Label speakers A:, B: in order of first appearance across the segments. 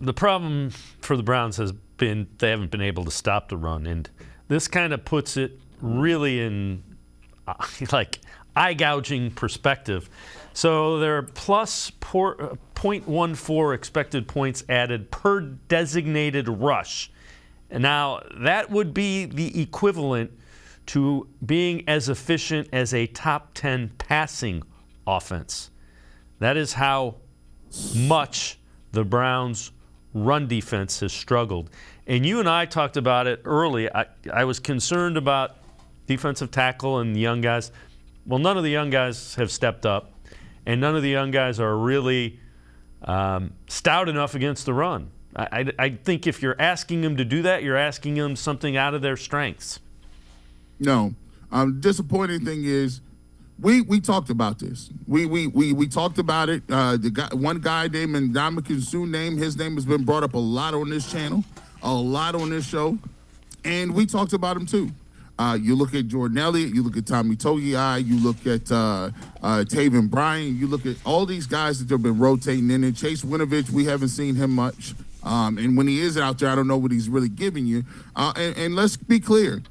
A: the problem for the Browns has been they haven't been able to stop the run, and this kind of puts it really in like eye-gouging perspective. So they're plus 0.14 expected points added per designated rush. And now that would be the equivalent to being as efficient as a top 10 passing offense. That is how much the Browns' run defense has struggled. And you and I talked about it early. I was concerned about defensive tackle and the young guys. Well, none of the young guys have stepped up, and none of the young guys are really stout enough against the run. I think if you're asking them to do that, you're asking them something out of their strengths.
B: No. Disappointing thing is we talked about this. We talked about it. One guy named Ndamukong Suh, his name has been brought up a lot on this channel, a lot on this show, and we talked about him too. You look at Jordan Elliott, you look at Tommy Togiai, you look at Taven Bryan, you look at all these guys that have been rotating in. And Chase Winovich, we haven't seen him much. And when he is out there, I don't know what he's really giving you. And let's be clear,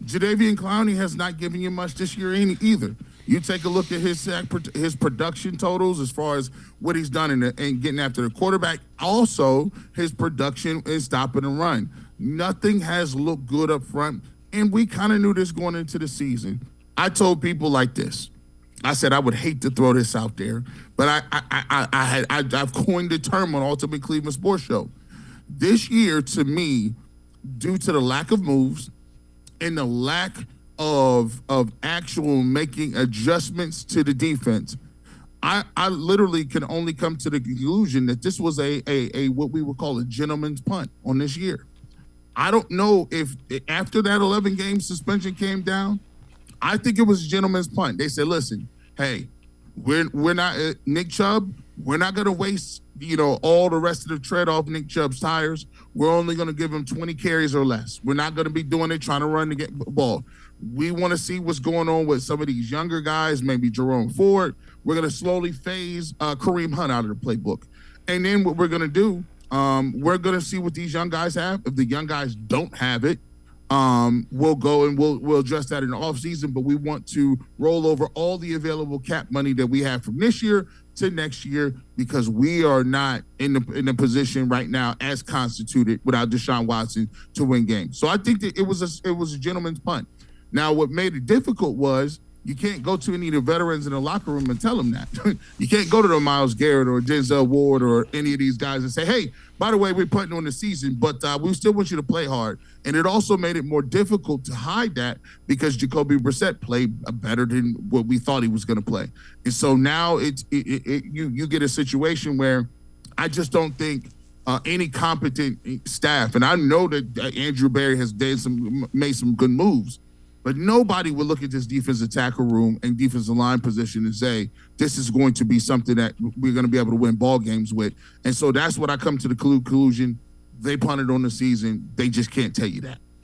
B: Jadeveon Clowney has not given you much this year either. You take a look at his production totals as far as what he's done in getting after the quarterback. Also, his production in stopping the run. Nothing has looked good up front. And we kind of knew this going into the season. I told people like this. I said I would hate to throw this out there, but I've coined the term on Ultimate Cleveland Sports Show. This year, to me, due to the lack of moves and the lack of actual making adjustments to the defense, I literally can only come to the conclusion that this was a what we would call a gentleman's punt on this year. I don't know if after that 11-game suspension came down, I think it was a gentleman's punt. They said, listen, hey, we're not Nick Chubb. We're not going to waste, all the rest of the tread off Nick Chubb's tires. We're only going to give him 20 carries or less. We're not going to be doing it, trying to run to get the ball. We want to see what's going on with some of these younger guys, maybe Jerome Ford. We're going to slowly phase Kareem Hunt out of the playbook. And then what we're going to do, we're going to see what these young guys have. If the young guys don't have it, we'll go and we'll address that in the offseason, but we want to roll over all the available cap money that we have from this year to next year because we are not in the position right now as constituted without Deshaun Watson to win games. So I think that it was a gentleman's punt. Now, what made it difficult was you can't go to any of the veterans in the locker room and tell them that. You can't go to the Myles Garrett or Denzel Ward or any of these guys and say, hey, by the way, we're putting on the season, but we still want you to play hard. And it also made it more difficult to hide that because Jacoby Brissett played better than what we thought he was going to play. And so now you get a situation where I just don't think any competent staff, and I know that Andrew Berry has made some good moves, but nobody would look at this defensive tackle room and defensive line position and say, this is going to be something that we're going to be able to win ball games with. And so that's what I come to the conclusion. They punted on the season. They just can't tell you that.